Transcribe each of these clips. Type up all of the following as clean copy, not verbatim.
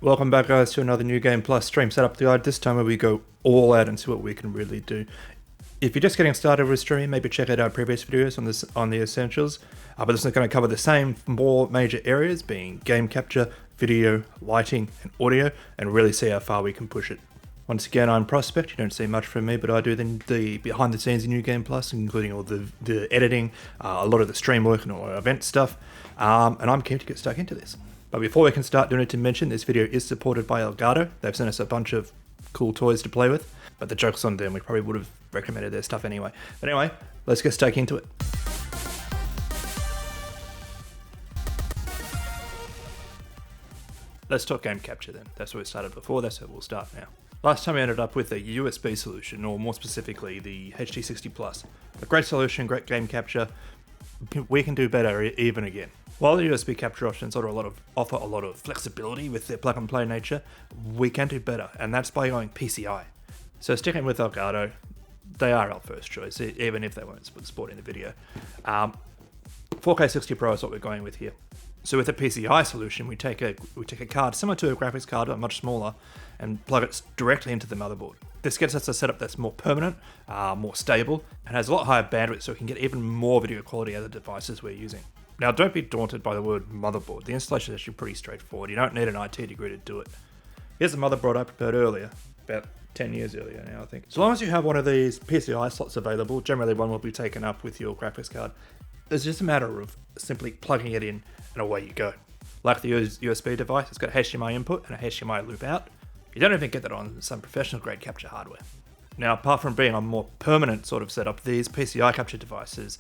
Welcome back, guys, to another New Game Plus stream setup guide. This time where we go all out and see what we can really do. If you're just getting started with stream, maybe check out our previous videos on the essentials. But this is going to cover the same four major areas, being game capture, video, lighting, and audio, and really see how far we can push it. Once again, I'm Prospect. You don't see much from me, but I do the behind the scenes in New Game Plus, including all the editing, a lot of the stream work and all our event stuff. And I'm keen to get stuck into this. But before we can start, do need to mention this video is supported by Elgato. They've sent us a bunch of cool toys to play with, but the joke's on them. We probably would have recommended their stuff anyway. But anyway, let's get stuck into it. Let's talk game capture then. That's where we started before, that's where we'll start now. Last time we ended up with a USB solution, or more specifically the HD60 Plus. A great solution, great game capture. We can do better even again. While the USB capture options offer a lot of flexibility with their plug-and-play nature, we can do better, and that's by going PCI. So sticking with Elgato, they are our first choice, even if they weren't supporting the video. 4K 60 Pro is what we're going with here. So with a PCI solution, we take a card similar to a graphics card, but much smaller, and plug it directly into the motherboard. This gets us a setup that's more permanent, more stable, and has a lot higher bandwidth, so we can get even more video quality out of the devices we're using. Now, don't be daunted by the word motherboard. The installation is actually pretty straightforward. You don't need an IT degree to do it. Here's the motherboard I prepared earlier, about 10 years earlier now, I think. So long as you have one of these PCI slots available, generally one will be taken up with your graphics card. It's just a matter of simply plugging it in and away you go. Like the USB device, it's got a HDMI input and a HDMI loop out. You don't even get that on some professional grade capture hardware. Now, apart from being a more permanent sort of setup, these PCI capture devices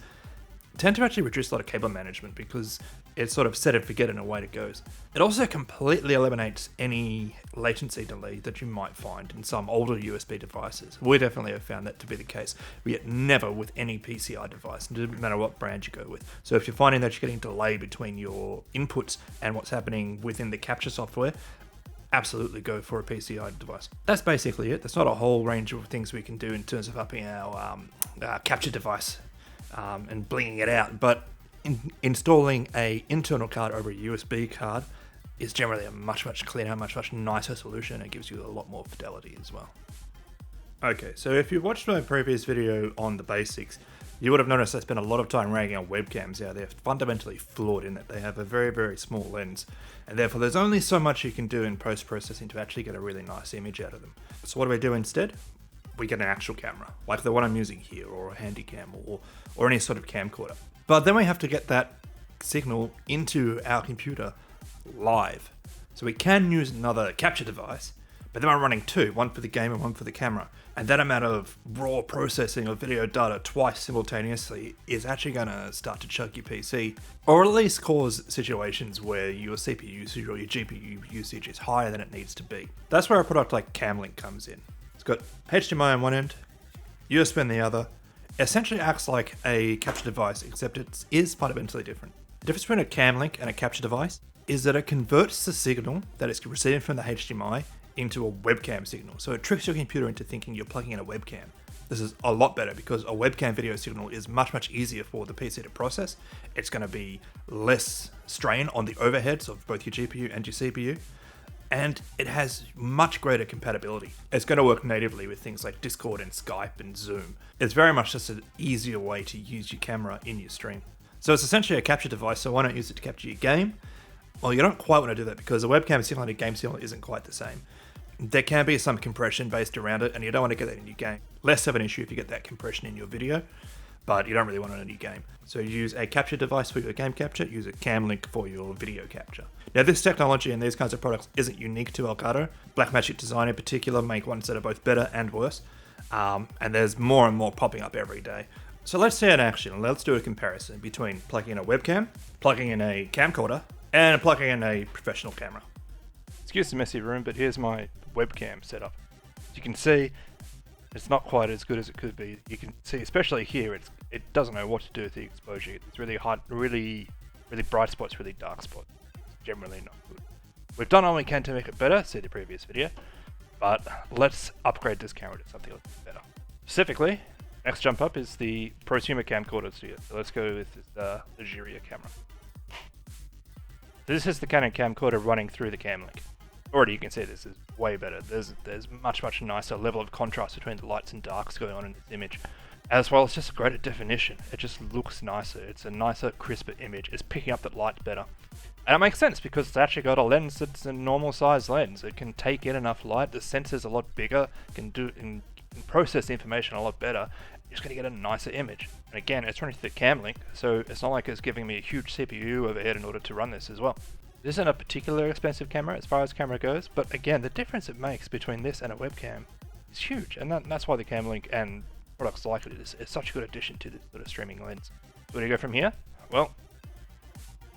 tend to actually reduce a lot of cable management because it's sort of set and forget in a way it goes. It also completely eliminates any latency delay that you might find in some older USB devices. We definitely have found that to be the case, yet never with any PCI device, no matter what brand you go with. So if you're finding that you're getting delay between your inputs and what's happening within the capture software, absolutely go for a PCI device. That's basically it. There's not a whole range of things we can do in terms of upping our capture device and blinging it out, but installing a internal card over a USB card is generally a much cleaner, much nicer solution. It gives you a lot more fidelity as well. Okay, so if you watched my previous video on the basics, you would have noticed I spent a lot of time ragging on webcams. They're fundamentally flawed in that they have a very small lens, and therefore there's only so much you can do in post-processing to actually get a really nice image out of them. So what do we do instead? We get an actual camera, like the one I'm using here, or a handy cam, or any sort of camcorder. But then we have to get that signal into our computer live. So we can use another capture device, but then I'm running two, one for the game and one for the camera. And that amount of raw processing of video data twice simultaneously is actually going to start to chug your PC, or at least cause situations where your CPU usage or your GPU usage is higher than it needs to be. That's where a product like CamLink comes in. It's got HDMI on one end, USB on the other. It essentially acts like a capture device, except it is fundamentally different. The difference between a CamLink and a capture device is that it converts the signal that it's receiving from the HDMI into a webcam signal. So it tricks your computer into thinking you're plugging in a webcam. This is a lot better because a webcam video signal is much easier for the PC to process. It's going to be less strain on the overheads of both your GPU and your CPU. And it has much greater compatibility. It's going to work natively with things like Discord and Skype and Zoom. It's very much just an easier way to use your camera in your stream. So it's essentially a capture device, so why not use it to capture your game? Well, you don't quite want to do that because a webcam signal and a game signal isn't quite the same. There can be some compression based around it, and you don't want to get that in your game. Less of an issue if you get that compression in your video, but you don't really want it in your game. So use a capture device for your game capture, use a CamLink for your video capture. Now this technology and these kinds of products isn't unique to Elgato. Blackmagic Design in particular make ones that are both better and worse, and there's more and more popping up every day. So let's see in action. Let's do a comparison between plugging in a webcam, plugging in a camcorder, and plugging in a professional camera. Excuse the messy room, but here's my webcam setup. As you can see, it's not quite as good as it could be. You can see, especially here, it doesn't know what to do with the exposure. It's really hot, really bright spots, really dark spots. It's generally not good. We've done all we can to make it better, see the previous video, but let's upgrade this camera to something a little bit better. Specifically, next jump up is the prosumer camcorder here. So let's go with this Luxuria camera. This is the Canon camcorder running through the CamLink. already you can see this is way better. There's much nicer level of contrast between the lights and darks going on in this image. As well, it's just greater definition. It just looks nicer. It's a nicer, crisper image. It's picking up that light better. And it makes sense because it's actually got a lens that's a normal size lens. It can take in enough light. The sensor's a lot bigger, can process the information a lot better. You're just going to get a nicer image. And again, it's running through the cam link, so it's not like it's giving me a huge CPU overhead in order to run this as well. This isn't a particularly expensive camera as far as camera goes, but again, the difference it makes between this and a webcam is huge. And that's why the cam link and products like it is such a good addition to this sort of streaming lens. Where do you go from here? Well,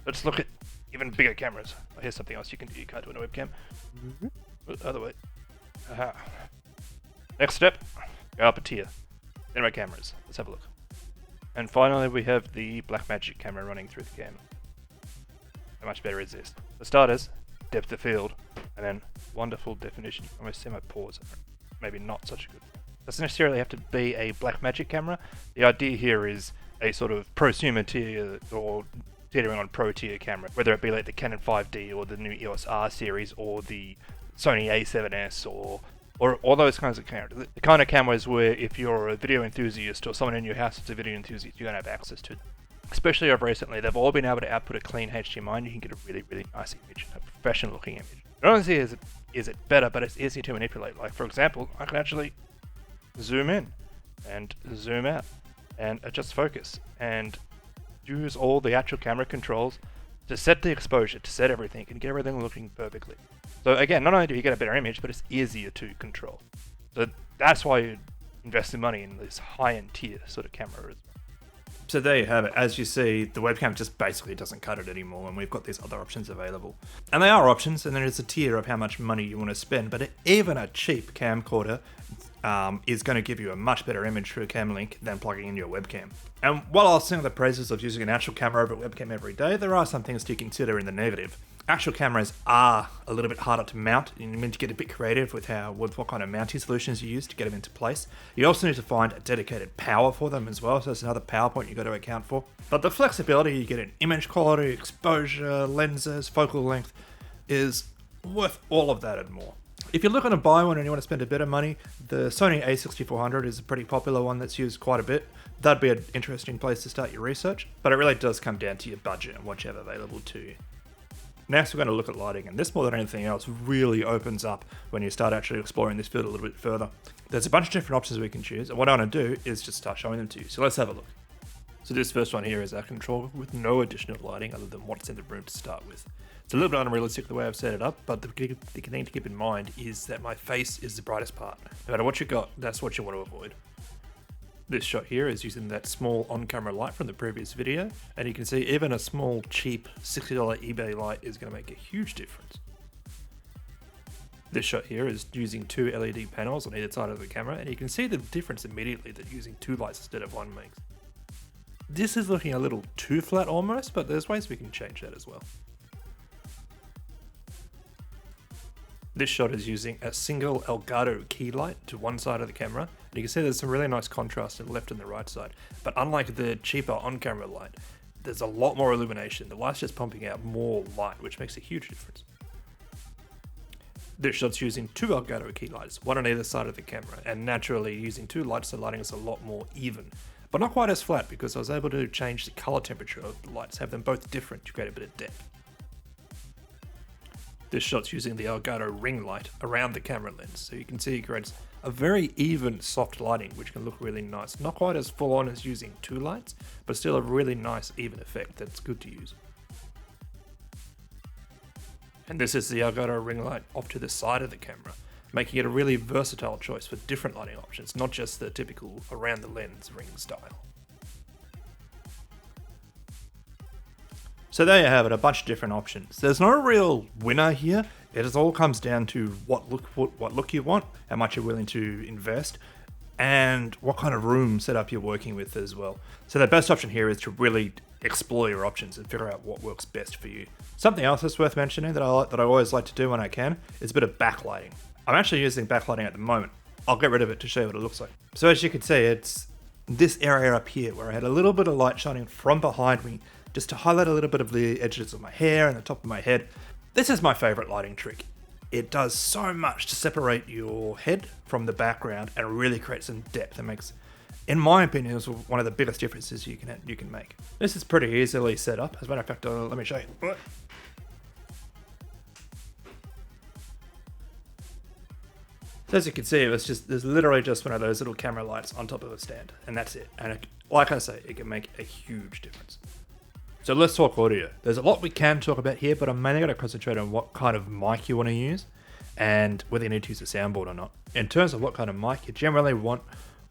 let's look at even bigger cameras. Oh, here's something else you can do. You can't do it on a webcam. Other way. Aha. Next step, go up a tier. Cinema cameras. Let's have a look. And finally, we have the Blackmagic camera running through the camera. How much better is this? For starters, depth of field, and then wonderful definition. You can almost see my pause. Maybe not such a good. Doesn't necessarily have to be a Blackmagic camera. The idea here is a sort of prosumer tier or teetering on pro tier camera, whether it be like the Canon 5D or the new EOS R series or the Sony A7S or all those kinds of cameras. The kind of cameras where if you're a video enthusiast or someone in your house that's a video enthusiast, you're going to have access to them. Especially over recently, they've all been able to output a clean HDMI and you can get a really nice image, a professional looking image. Not only is it better, but it's easy to manipulate. Like for example, I can actually zoom in and zoom out and adjust focus and use all the actual camera controls to set the exposure, to set everything, and get everything looking perfectly. So again, not only do you get a better image, but it's easier to control. So that's why you invest in money in this high-end tier sort of camera. So there you have it. As you see, the webcam just basically doesn't cut it anymore, and we've got these other options available. And they are options, and there is a tier of how much money you want to spend, but even a cheap camcorder is going to give you a much better image through a cam link than plugging in your webcam. And while I'll sing the praises of using an actual camera over a webcam every day, there are some things to consider in the negative. Actual cameras are a little bit harder to mount. You need to get a bit creative with what kind of mounting solutions you use to get them into place. You also need to find a dedicated power for them as well, so that's another power point you've got to account for. But the flexibility you get in image quality, exposure, lenses, focal length is worth all of that and more. If you're looking to buy one and you want to spend a bit of money, the Sony a6400 is a pretty popular one that's used quite a bit. That'd be an interesting place to start your research, but it really does come down to your budget and what you have available to you. Next, we're going to look at lighting, and this more than anything else really opens up when you start actually exploring this field a little bit further. There's a bunch of different options we can choose, and what I want to do is just start showing them to you. So let's have a look. So this first one here is our control with no additional lighting other than what's in the room to start with. It's a little bit unrealistic the way I've set it up, but the thing to keep in mind is that my face is the brightest part. No matter what you got, that's what you want to avoid. This shot here is using that small on-camera light from the previous video, and you can see even a small, cheap $60 eBay light is going to make a huge difference. This shot here is using two LED panels on either side of the camera, and you can see the difference immediately that using two lights instead of one makes. This is looking a little too flat almost, but there's ways we can change that as well. This shot is using a single Elgato key light to one side of the camera, and you can see there's some really nice contrast to the left and the right side. But unlike the cheaper on-camera light, there's a lot more illumination. The light's just pumping out more light, which makes a huge difference. This shot's using two Elgato key lights, one on either side of the camera, and naturally using two lights the lighting is a lot more even. But not quite as flat because I was able to change the color temperature of the lights, have them both different to create a bit of depth. This shot's using the Elgato ring light around the camera lens, so you can see it creates a very even soft lighting which can look really nice. Not quite as full on as using two lights, but still a really nice even effect that's good to use. And this is the Elgato ring light off to the side of the camera, making it a really versatile choice for different lighting options, not just the typical around the lens ring style. So there you have it, a bunch of different options. There's no real winner here. It all comes down to what look you want, how much you're willing to invest, and what kind of room setup you're working with as well. So the best option here is to really explore your options and figure out what works best for you. Something else that's worth mentioning that I always like to do when I can is a bit of backlighting. I'm actually using backlighting at the moment. I'll get rid of it to show you what it looks like. So as you can see, it's this area up here where I had a little bit of light shining from behind me just to highlight a little bit of the edges of my hair and the top of my head. This is my favorite lighting trick. it does so much to separate your head from the background and really create some depth. It makes, in my opinion, it's one of the biggest differences you can make. This is pretty easily set up. As a matter of fact, let me show you. So as you can see, there's literally just one of those little camera lights on top of a stand, and that's it. And like I say, it can make a huge difference. So let's talk audio. There's a lot we can talk about here, but I'm mainly going to concentrate on what kind of mic you want to use and whether you need to use a soundboard or not. In terms of what kind of mic, you generally want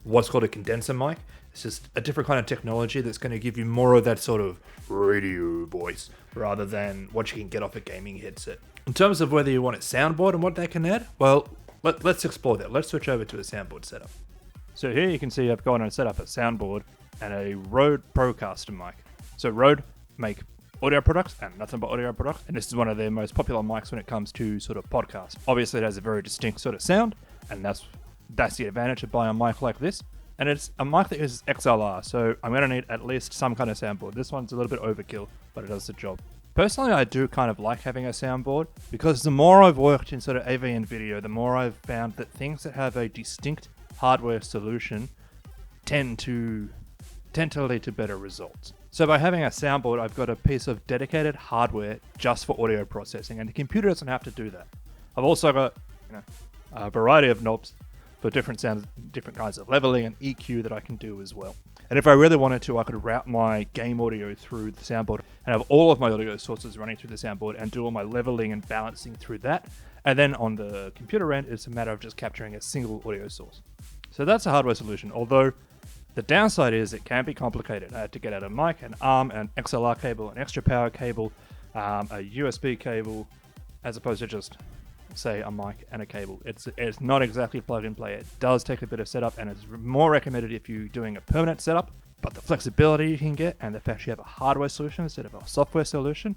what's called a condenser mic. It's just a different kind of technology that's going to give you more of that sort of radio voice rather than what you can get off a gaming headset. In terms of whether you want a soundboard and what that can add, well, let's explore that. Let's switch over to a soundboard setup. So here you can see I've gone and set up a soundboard and a Rode Procaster mic. So Rode make audio products and nothing but audio products, and this is one of their most popular mics when it comes to sort of podcasts. Obviously it has a very distinct sort of sound, and that's the advantage of buying a mic like this. And it's a mic that uses XLR, so I'm going to need at least some kind of soundboard. This one's a little bit overkill, but it does the job. Personally, I do kind of like having a soundboard because the more I've worked in sort of AV and video, the more I've found that things that have a distinct hardware solution tend to lead to better results. So by having a soundboard, I've got a piece of dedicated hardware just for audio processing, and the computer doesn't have to do that. I've also got a variety of knobs for different sounds, different kinds of leveling and EQ that I can do as well. And if I really wanted to, I could route my game audio through the soundboard and have all of my audio sources running through the soundboard and do all my leveling and balancing through that. And then on the computer end, it's a matter of just capturing a single audio source. So that's a hardware solution, although the downside is it can be complicated. I had to get out a mic, an arm, an XLR cable, an extra power cable, a USB cable, as opposed to just say a mic and a cable. It's not exactly plug and play. It does take a bit of setup, and it's more recommended if you're doing a permanent setup, but the flexibility you can get and the fact you have a hardware solution instead of a software solution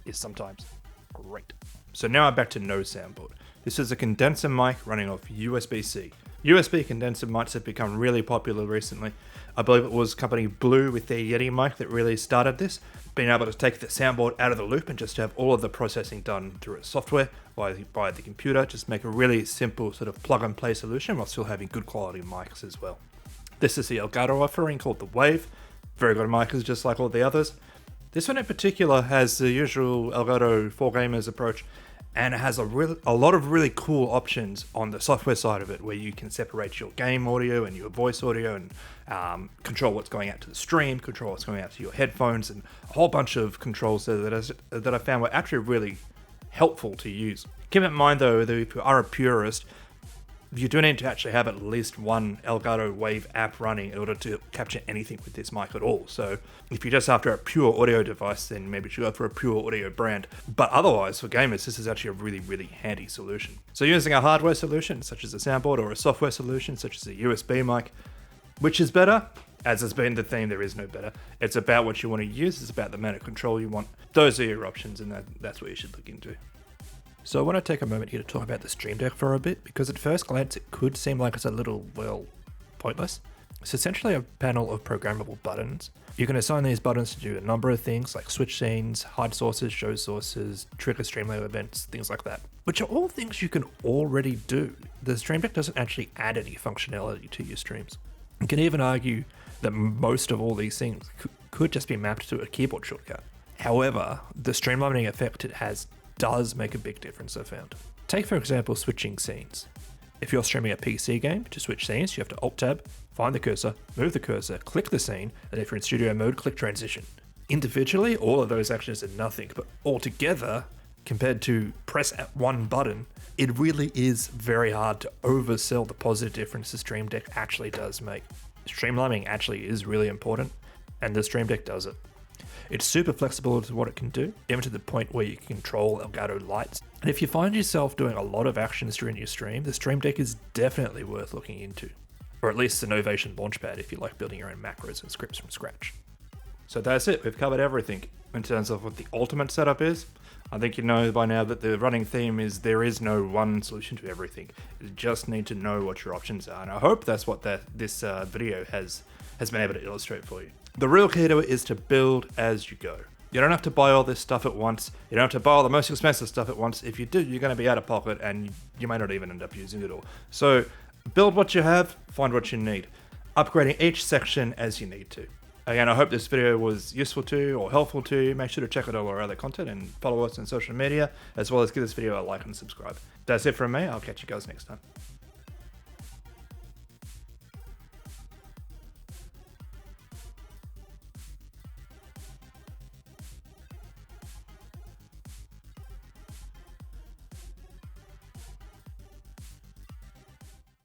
is sometimes great. So now I'm back to no soundboard. This is a condenser mic running off USB-C. USB condenser mics have become really popular recently. I believe it was company Blue with their Yeti mic that really started this, being able to take the soundboard out of the loop and just have all of the processing done through a software by the computer, just make a really simple sort of plug and play solution while still having good quality mics as well. This is the Elgato offering called the Wave. Very good mic, just like all the others. This one in particular has the usual Elgato 4Gamers approach, and it has a lot of really cool options on the software side of it, where you can separate your game audio and your voice audio and control what's going out to the stream, control what's going out to your headphones, and a whole bunch of controls that I found were actually really helpful to use. Keep in mind though, that if you are a purist, you do need to actually have at least one Elgato Wave app running in order to capture anything with this mic at all. So if you're just after a pure audio device, then maybe you should go for a pure audio brand. But otherwise, for gamers, this is actually a really, really handy solution. So using a hardware solution, such as a soundboard, or a software solution, such as a USB mic, which is better? As has been the theme, there is no better. It's about what you want to use. It's about the amount of control you want. Those are your options, and that's what you should look into. So I want to take a moment here to talk about the Stream Deck for a bit, because at first glance it could seem like it's a little, well, pointless. It's essentially a panel of programmable buttons. You can assign these buttons to do a number of things like switch scenes, hide sources, show sources, trigger Streamlabs events, things like that, which are all things you can already do. The Stream Deck doesn't actually add any functionality to your streams. You can even argue that most of all these things could just be mapped to a keyboard shortcut. However, the streamlining effect it has does make a big difference, I've found. Take for example switching scenes. If you're streaming a PC game, to switch scenes you have to Alt-Tab, find the cursor, move the cursor, click the scene, and if you're in studio mode, click transition. Individually, all of those actions are nothing, but altogether, compared to press at one button, it really is very hard to oversell the positive difference the Stream Deck actually does make. Streamlining actually is really important, and the Stream Deck does it. It's super flexible to what it can do, even to the point where you can control Elgato lights. And if you find yourself doing a lot of actions during your stream, the Stream Deck is definitely worth looking into. Or at least an Ovation Launchpad if you like building your own macros and scripts from scratch. So that's it, we've covered everything. In terms of what the ultimate setup is, I think you know by now that the running theme is there is no one solution to everything. You just need to know what your options are, and I hope that's what this video has been able to illustrate for you. The real key to it is to build as you go. You don't have to buy all this stuff at once. You don't have to buy all the most expensive stuff at once. If you do, you're going to be out of pocket and you may not even end up using it all. So build what you have, find what you need. Upgrading each section as you need to. Again, I hope this video was useful to you or helpful to you. Make sure to check out all our other content and follow us on social media, as well as give this video a like and subscribe. That's it from me. I'll catch you guys next time.